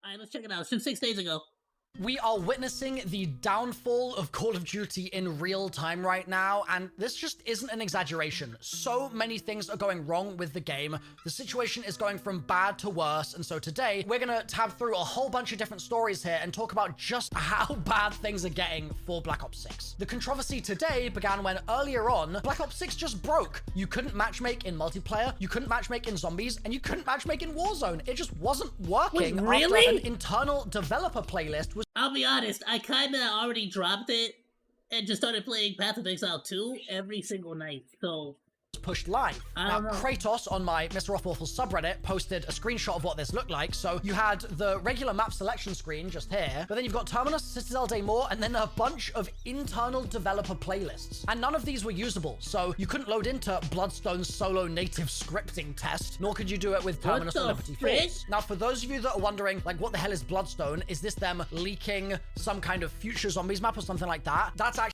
Alright, let's check it out. It's from 6 days ago. We are witnessing the downfall of Call of Duty in real time right now, and this just isn't an exaggeration. So many things are going wrong with the game. The situation is going from bad to worse, and so today we're gonna tab through a whole bunch of different stories here and talk about just how bad things are getting for Black Ops 6. The controversy today began when earlier on, Black Ops 6 just broke. You couldn't matchmake in multiplayer, you couldn't matchmake in zombies, and you couldn't matchmake in Warzone. It just wasn't working. Wait, really? After an internal developer playlist was I'll be honest, I kinda already dropped it and just started playing Path of Exile 2 every single night, so... pushed live. Now, Kratos on my MrRofflWaffles subreddit posted a screenshot of what this looked like. So you had the regular map selection screen just here, but then you've got Terminus, Citadel Daymore, and then a bunch of internal developer playlists. And none of these were usable, so you couldn't load into Bloodstone's solo native scripting test, nor could you do it with Terminus or Liberty Falls. Now, for those of you that are wondering, like, what the hell is Bloodstone? Is this them leaking some kind of future zombies map or something like that? That's actually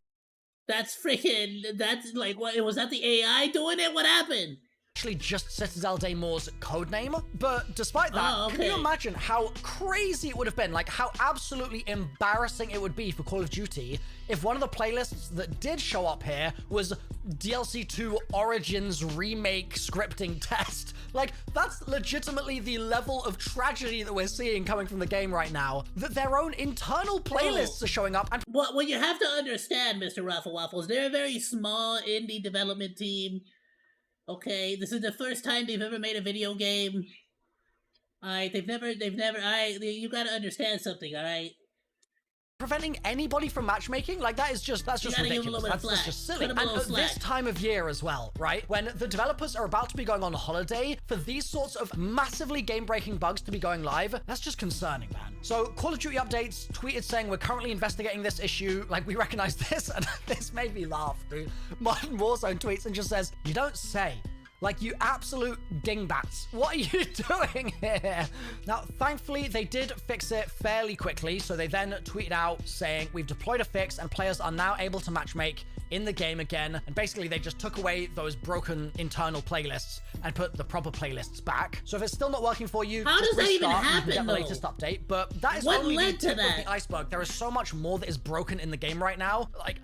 that's like, what, was that the AI doing it? What happened? Actually just Citadel Daymore's codename. But despite that, can you imagine how crazy it would have been? Like, how absolutely embarrassing it would be for Call of Duty if one of the playlists that did show up here was DLC 2 Origins remake scripting test. Like, that's legitimately the level of tragedy that we're seeing coming from the game right now. That their own internal playlists are showing up. And what you have to understand, MrRofflWaffles, they're a very small indie development team. Okay, this is the first time they've ever made a video game. Alright, they've never, you gotta understand something, alright? preventing anybody from matchmaking, like, that's just ridiculous. That's just silly. And at this time of year as well, right? When the developers are about to be going on holiday, for these sorts of massively game-breaking bugs to be going live, that's just concerning, man. So Call of Duty Updates tweeted saying, we're currently investigating this issue. Like, we recognize this, and this made me laugh, dude. Modern Warzone tweets and just says, you don't say. Like, you absolute dingbats. What are you doing here? Now, thankfully, they did fix it fairly quickly. So they then tweeted out saying, we've deployed a fix and players are now able to matchmake in the game again. And basically, they just took away those broken internal playlists and put the proper playlists back. So if it's still not working for you, how does that even happen, get the latest update. But that is only the tip of the iceberg. There is so much more that is broken in the game right now. Like,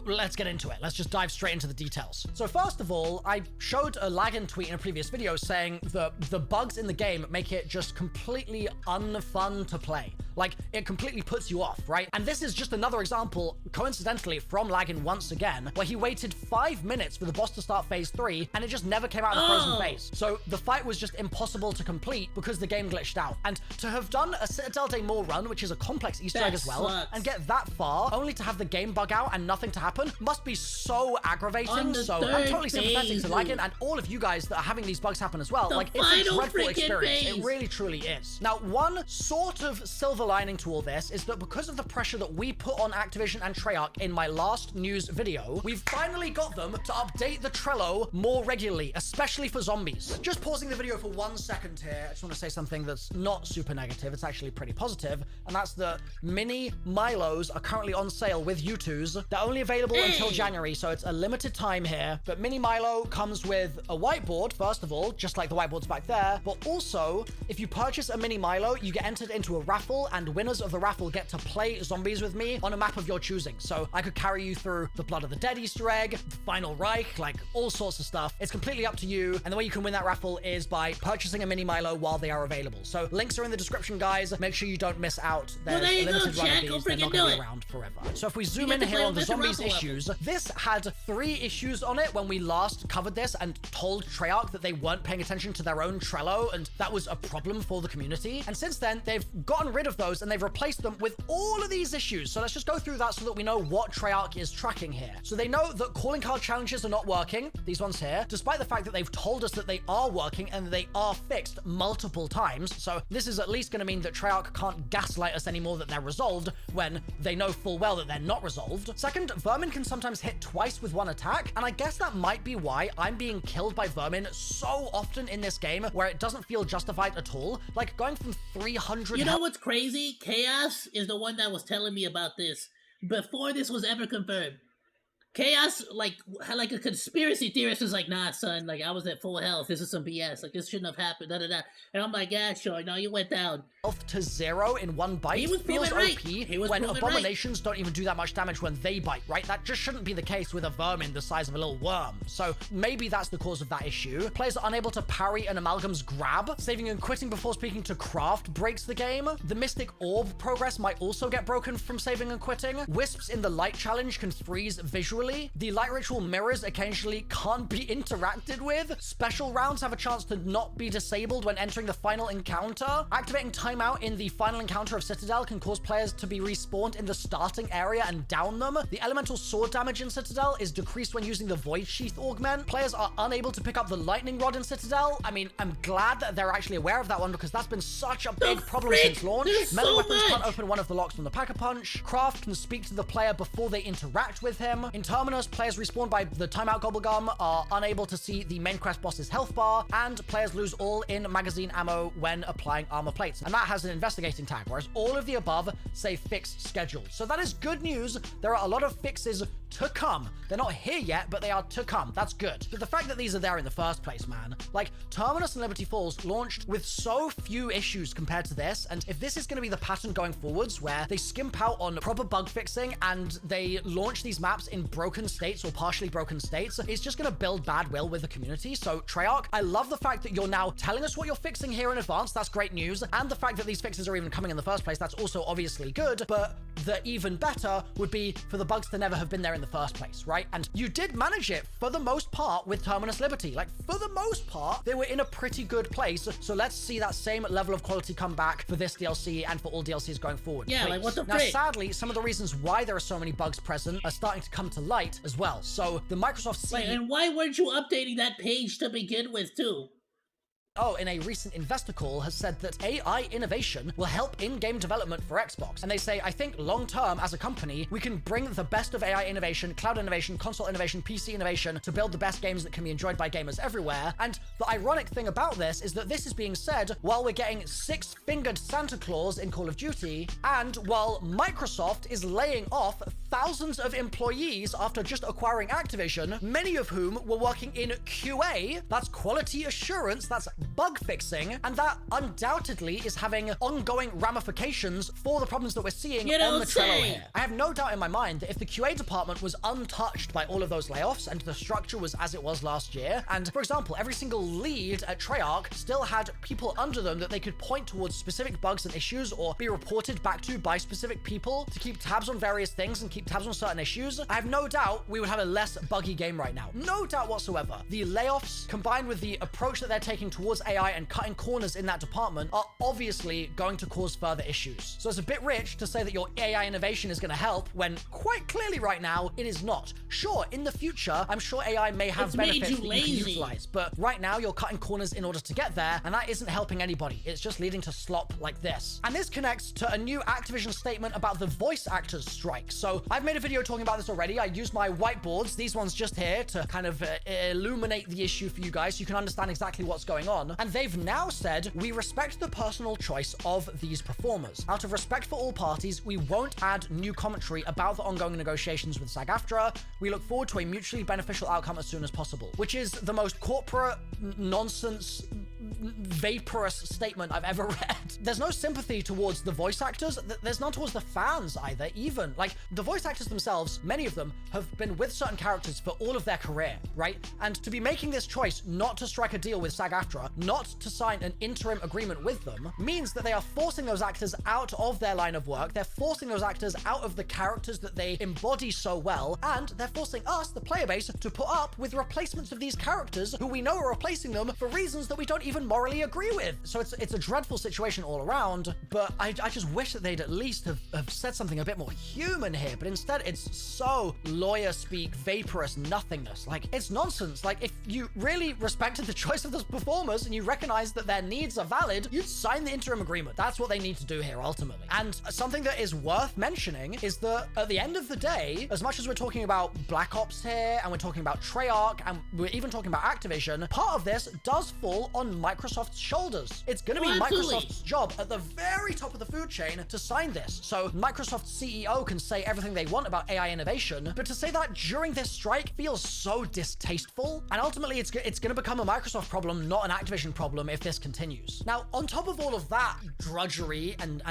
let's get into it. Let's just dive straight into the details. So first of all, I showed a Laggin tweet in a previous video saying that the bugs in the game make it just completely unfun to play. Like, it completely puts you off, right? And this is just another example, coincidentally, from Laggin once again, where he waited 5 minutes for the boss to start phase 3, and it just never came out of the frozen phase. So the fight was just impossible to complete because the game glitched out. And to have done a Citadel Daymore run, which is a complex Easter egg as well, and get that far, only to have the game bug out and nothing to happen, must be so aggravating. So I'm totally sympathetic to Laggin and all of you guys that are having these bugs happen as well. Like, it's a dreadful experience. It really, truly is. Now, one sort of silver lining to all this is that because of the pressure that we put on Activision and Treyarch in my last news video, we've finally got them to update the Trello more regularly, especially for zombies. Just pausing the video for 1 second here, I just want to say something that's not super negative. It's actually pretty positive, and that's that mini Milos are currently on sale with U2s. They're only available until January, so it's a limited time here. But mini Milo comes with a whiteboard, first of all, just like the whiteboards back there, but also, if you purchase a mini Milo, you get entered into a raffle, and winners of the raffle get to play zombies with me on a map of your choosing. So I could carry you through the Blood of the Dead Easter egg, the Final Reich, like all sorts of stuff. It's completely up to you, and the way you can win that raffle is by purchasing a mini Milo while they are available. So links are in the description, guys. Make sure you don't miss out. There's a limited run of these. They're not going to be around forever. So if we zoom in here on the zombies issues, this had 3 issues on it when we last covered this and told Treyarch that they weren't paying attention to their own Trello, and that was a problem for the community. And since then, they've gotten rid of those and they've replaced them with all of these issues. So let's just go through that so that we know what Treyarch is tracking here. So they know that calling card challenges are not working, these ones here, despite the fact that they've told us that they are working and they are fixed multiple times. So this is at least going to mean that Treyarch can't gaslight us anymore that they're resolved when they know full well that they're not resolved. Second, vermin can sometimes hit twice with 1 attack, and I guess that might be why I'm being killed by vermin so often in this game where it doesn't feel justified at all. Like, going from 300... You know what's crazy? Chaos is the one that was telling me about this before this was ever confirmed. Chaos, like a conspiracy theorist is like, nah, son, like, I was at full health. This is some BS. Like, this shouldn't have happened. Da da da. And I'm like, yeah, sure. No, you went down. Health to 0 in one bite. He was feels right. OP He was when proven abominations don't even do that much damage when they bite, right? That just shouldn't be the case with a vermin the size of a little worm. So maybe that's the cause of that issue. Players are unable to parry an amalgam's grab. Saving and quitting before speaking to craft breaks the game. The mystic orb progress might also get broken from saving and quitting. Wisps in the light challenge can freeze visually. The light ritual mirrors occasionally can't be interacted with. Special rounds have a chance to not be disabled when entering the final encounter. Activating timeout in the final encounter of Citadel can cause players to be respawned in the starting area and down them. The elemental sword damage in Citadel is decreased when using the Void Sheath augment. Players are unable to pick up the lightning rod in Citadel. I mean, I'm glad that they're actually aware of that one because that's been such a big problem since launch. Melee weapons can't open one of the locks from the Pack-a-Punch. Craft can speak to the player before they interact with him. In Terminus, players respawned by the timeout Gobblegum are unable to see the main quest boss's health bar, and players lose all in magazine ammo when applying armor plates. And that has an investigating tag, whereas all of the above say fixed schedule. So that is good news. There are a lot of fixes to come. They're not here yet, but they are to come. That's good. But the fact that these are there in the first place, man, like Terminus and Liberty Falls launched with so few issues compared to this, and if this is going to be the pattern going forwards where they skimp out on proper bug fixing and they launch these maps in broken states or partially broken states, it's just going to build bad will with the community. So Treyarch, I love the fact that you're now telling us what you're fixing here in advance. That's great news. And the fact that these fixes are even coming in the first place, that's also obviously good. But the even better would be for the bugs to never have been there in the first place, right? And you did manage it for the most part with Terminus Liberty. Like, for the most part, they were in a pretty good place. So let's see that same level of quality come back for this DLC and for all DLCs going forward. Yeah, please. like, what the Now, frick? sadly, some of the reasons why there are so many bugs present are starting to come to light as well. So the Microsoft Wait, and why weren't you updating that page to begin with, too? in a recent investor call has said that AI innovation will help in-game development for Xbox. And they say, I think long-term as a company, we can bring the best of AI innovation, cloud innovation, console innovation, PC innovation to build the best games that can be enjoyed by gamers everywhere. And the ironic thing about this is that this is being said while we're getting six-fingered Santa Claus in Call of Duty, and while Microsoft is laying off thousands of employees after just acquiring Activision, many of whom were working in QA, that's quality assurance, that's bug fixing, and that undoubtedly is having ongoing ramifications for the problems that we're seeing on the Trello here. I have no doubt in my mind that if the QA department was untouched by all of those layoffs and the structure was as it was last year, and for example, every single lead at Treyarch still had people under them that they could point towards specific bugs and issues or be reported back to by specific people to keep tabs on various things and keep tabs on certain issues, I have no doubt we would have a less buggy game right now. No doubt whatsoever. The layoffs combined with the approach that they're taking towards AI and cutting corners in that department are obviously going to cause further issues. So it's a bit rich to say that your AI innovation is going to help when quite clearly right now it is not. Sure, in the future, I'm sure AI may have benefits that you can utilize, but right now you're cutting corners in order to get there, and that isn't helping anybody. It's just leading to slop like this. And this connects to a new Activision statement about the voice actors strike. So I've made a video talking about this already. I used my whiteboards, these ones just here, to kind of illuminate the issue for you guys so you can understand exactly what's going on. And they've now said, we respect the personal choice of these performers. Out of respect for all parties, we won't add new commentary about the ongoing negotiations with SAG-AFTRA. We look forward to a mutually beneficial outcome as soon as possible, which is the most corporate nonsense vaporous statement I've ever read. There's no sympathy towards the voice actors. There's none towards the fans either, even. Like, the voice actors themselves, many of them have been with certain characters for all of their career, right? And to be making this choice not to strike a deal with SAG-AFTRA, not to sign an interim agreement with them, means that they are forcing those actors out of their line of work. They're forcing those actors out of the characters that they embody so well, and they're forcing us, the player base, to put up with replacements of these characters who we know are replacing them for reasons that we don't even morally agree with. So it's a dreadful situation all around, but I just wish that they'd at least have said something a bit more human here, but instead it's so lawyer speak, vaporous nothingness. Like, it's nonsense. Like, if you really respected the choice of those performers and you recognize that their needs are valid, you'd sign the interim agreement. That's what they need to do here ultimately. And something that is worth mentioning is that at the end of the day, as much as we're talking about Black Ops here and we're talking about Treyarch and we're even talking about Activision, part of this does fall on Microsoft's shoulders. It's gonna be Microsoft's job at the very top of the food chain to sign this. So Microsoft's CEO can say everything they want about AI innovation, but to say that during this strike feels so distasteful. And ultimately, it's gonna become a Microsoft problem, not an Activision problem if this continues. Now, on top of all of that drudgery and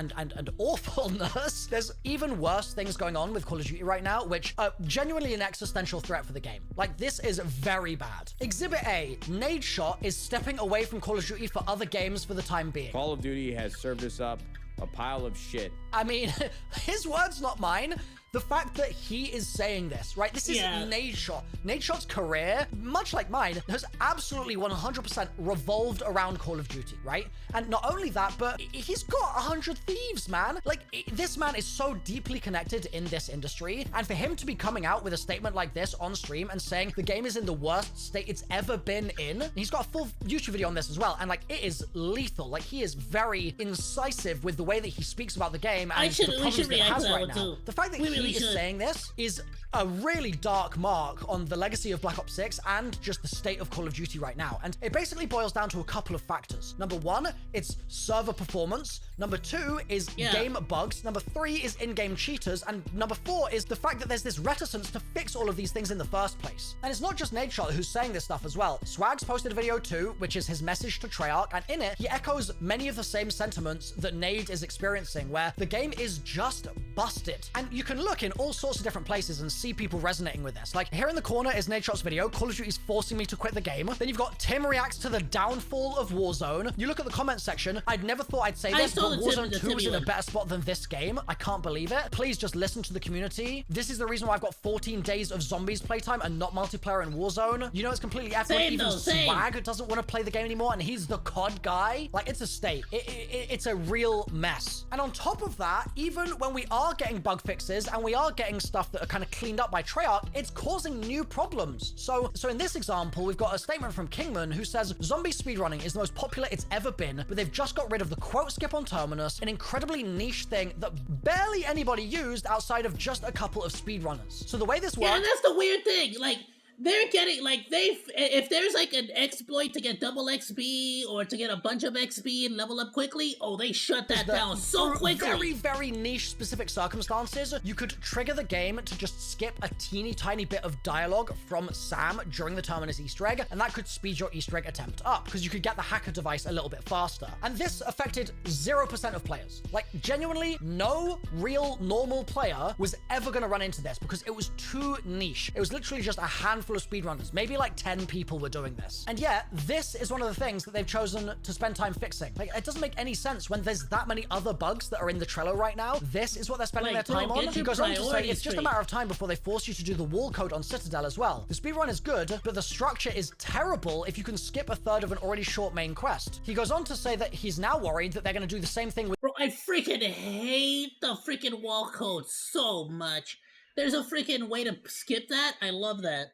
awfulness, there's even worse things going on with Call of Duty right now, which are genuinely an existential threat for the game. Like, this is very bad. Exhibit A, Nadeshot is stepping away from Call of Duty for other games for the time being. Call of Duty has served us up a pile of shit. I mean, his words, not mine. The fact that he is saying this, right? This is Nadeshot. Nadeshot's career, much like mine, has absolutely 100% revolved around Call of Duty, right? And not only that, but he's got 100 Thieves, man. Like, this man is so deeply connected in this industry, and for him to be coming out with a statement like this on stream and saying the game is in the worst state it's ever been in, he's got a full YouTube video on this as well, and like, it is lethal. Like, he is very incisive with the way that he speaks about the game and the problems that it has right now. The fact that he is saying this is a really dark mark on the legacy of Black Ops 6 and just the state of Call of Duty right now. And it basically boils down to a couple of factors. Number one, it's server performance. Number two is game bugs. Number three is in-game cheaters. And number four is the fact that there's this reticence to fix all of these things in the first place. And it's not just Nadeshot who's saying this stuff as well. Swags posted a video too, which is his message to Treyarch, and in it, he echoes many of the same sentiments that Nade is experiencing, where the game is just busted. And you can look in all sorts of different places and see people resonating with this. Like, here in the corner is Nadeshot's video, Call of Duty's forcing me to quit the game. Then you've got Tim reacts to the downfall of Warzone. You look at the comment section, I'd never thought I'd say this, but Warzone 2 is in a better spot than this game. I can't believe it. Please just listen to the community. This is the reason why I've got 14 days of zombies playtime and not multiplayer in Warzone. You know, it's completely effort. Even Swag doesn't want to play the game anymore, and he's the COD guy. Like, it's a state. It's a real mess. And on top of that, even when we are getting bug fixes and we are getting stuff that are kind of cleaned up by Treyarch, it's causing new problems. So in this example, we've got a statement from Kingman who says, zombie speedrunning is the most popular it's ever been, but they've just got rid of the quote skip on Terminus, an incredibly niche thing that barely anybody used outside of just a couple of speedrunners. So the way this works— Yeah, that's the weird thing. Like, they're getting, like, if there's, like, an exploit to get double XP or to get a bunch of XP and level up quickly, oh, they shut that down so quickly. Very, very niche specific circumstances, you could trigger the game to just skip a teeny tiny bit of dialogue from Sam during the Terminus Easter egg, and that could speed your Easter egg attempt up, because you could get the hacker device a little bit faster. And this affected 0% of players. Like, genuinely, no real normal player was ever gonna run into this, because it was too niche. It was literally just a handful of speedrunners. Maybe like 10 people were doing this. And yet, this is one of the things that they've chosen to spend time fixing. Like, it doesn't make any sense when there's that many other bugs that are in the Trello right now. This is what they're spending their time on. He goes on to say, it's just a matter of time before they force you to do the wall code on Citadel as well. The speedrun is good, but the structure is terrible if you can skip a third of an already short main quest. He goes on to say that he's now worried that they're going to do the same thing with— Bro, I freaking hate the freaking wall code so much. There's a freaking way to skip that. I love that.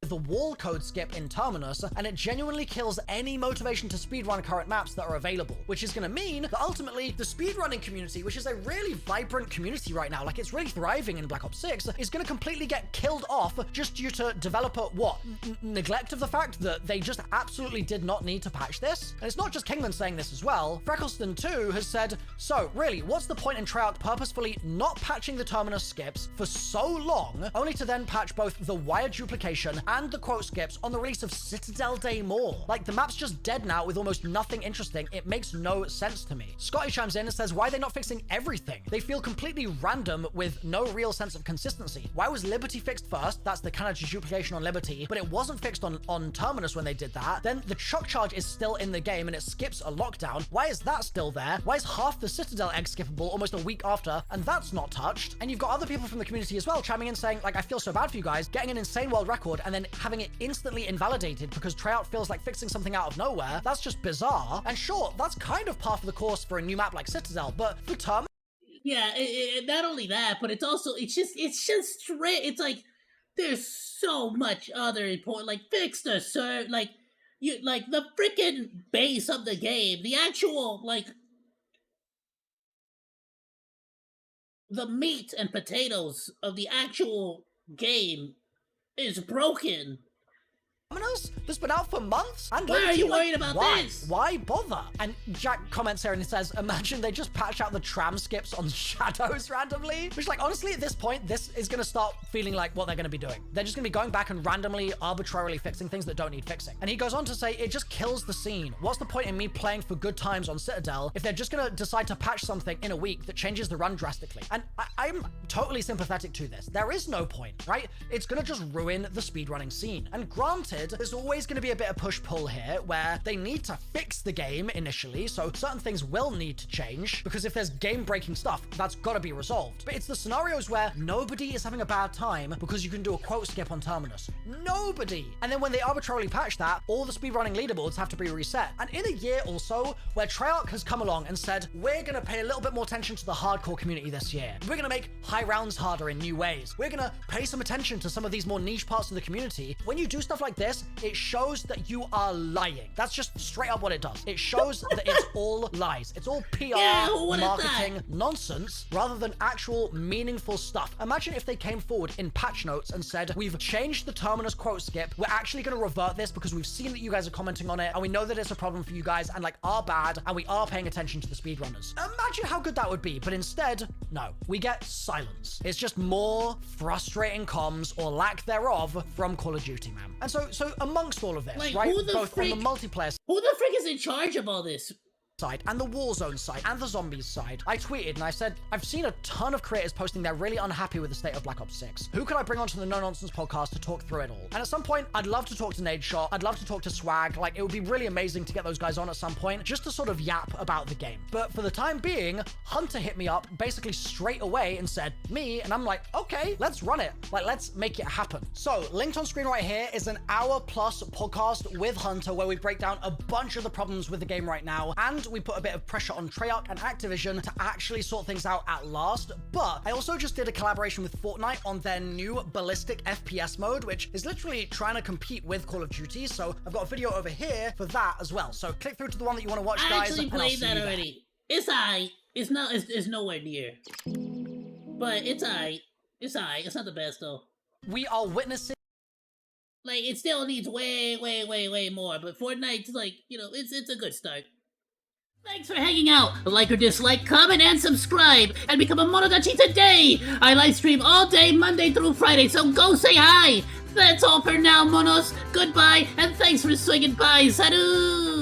the wall code skip in Terminus, and it genuinely kills any motivation to speedrun current maps that are available, which is going to mean that ultimately the speedrunning community, which is a really vibrant community right now, like it's really thriving in Black Ops 6, is going to completely get killed off just due to developer, neglect of the fact that they just absolutely did not need to patch this. And it's not just Kingman saying this as well. Freckleston too has said, so really, what's the point in Treyarch purposefully not patching the Terminus skips for so long, only to then patch both the wire duplication and the quote skips on the release of Citadel Day More? Like, the map's just dead now with almost nothing interesting. It makes no sense to me. Scotty chimes in and says, why are they not fixing everything? They feel completely random with no real sense of consistency. Why was Liberty fixed first? That's the cannon duplication on Liberty, but it wasn't fixed on Terminus when they did that. Then the chuck charge is still in the game and it skips a lockdown. Why is that still there? Why is half the Citadel egg skippable almost a week after, and that's not touched? And you've got other people from the community as well chiming in saying, like, I feel so bad for you guys, getting an insane world record and then having it instantly invalidated because Treyarch feels like fixing something out of nowhere. That's just bizarre. And sure, that's kind of par for the course for a new map like Citadel, but for Terminus, yeah, not only that, but it's also, it's just straight, it's like, there's so much other important, like, fix the serve, like, the freaking base of the game, the actual, like, the meat and potatoes of the actual game is broken. that's been out for months? And why are you worried about this? Why bother? And Jack comments here and he says, imagine they just patch out the tram skips on shadows randomly. Which, like, honestly, at this point, this is going to start feeling like what they're going to be doing. They're just going to be going back and randomly, arbitrarily fixing things that don't need fixing. And he goes on to say, it just kills the scene. What's the point in me playing for good times on Citadel if they're just going to decide to patch something in a week that changes the run drastically? And I'm totally sympathetic to this. There is no point, right? It's going to just ruin the speedrunning scene. And granted, there's always going to be a bit of push-pull here where they need to fix the game initially, so certain things will need to change, because if there's game-breaking stuff, that's got to be resolved. But it's the scenarios where nobody is having a bad time because you can do a quote skip on Terminus. Nobody! And then when they arbitrarily patch that, all the speedrunning leaderboards have to be reset. And in a year or so, where Treyarch has come along and said, we're going to pay a little bit more attention to the hardcore community this year. We're going to make high rounds harder in new ways. We're going to pay some attention to some of these more niche parts of the community. When you do stuff like this, it shows that you are lying. That's just straight up what it does. It shows that it's all lies. It's all PR, marketing, nonsense, rather than actual meaningful stuff. Imagine if they came forward in patch notes and said, we've changed the Terminus quote skip. We're actually going to revert this because we've seen that you guys are commenting on it, and we know that it's a problem for you guys, and like our bad, and we are paying attention to the speedrunners. Imagine how good that would be. But instead, no, we get silence. It's just more frustrating comms or lack thereof from Call of Duty, man. And so amongst all of this, like, right, both on the multiplayer who the frick is in charge of all this? side and the Warzone side and the Zombies side, I tweeted and I said, I've seen a ton of creators posting they're really unhappy with the state of Black Ops 6. Who could I bring onto the No Nonsense podcast to talk through it all? And at some point, I'd love to talk to Nadeshot. I'd love to talk to Swag. Like, it would be really amazing to get those guys on at some point, just to sort of yap about the game. But for the time being, Hunter hit me up basically straight away and said, me, and I'm like, okay, let's run it. Like, let's make it happen. So, linked on screen right here is an hour-plus podcast with Hunter where we break down a bunch of the problems with the game right now, and we put a bit of pressure on Treyarch and Activision to actually sort things out at last. But I also just did a collaboration with Fortnite on their new ballistic FPS mode, which is literally trying to compete with Call of Duty. So I've got a video over here for that as well. So click through to the one that you want to watch, guys. I actually played that already. It's aight. It's nowhere near. But it's aight. It's aight. It's not the best though. We are witnessing, like, it still needs way more. But Fortnite's like, you know, it's a good start. Thanks for hanging out. Like or dislike, comment, and subscribe, and become a Monodachi today! I live stream all day, Monday through Friday, so go say hi! That's all for now, Monos. Goodbye, and thanks for swinging by. Salut!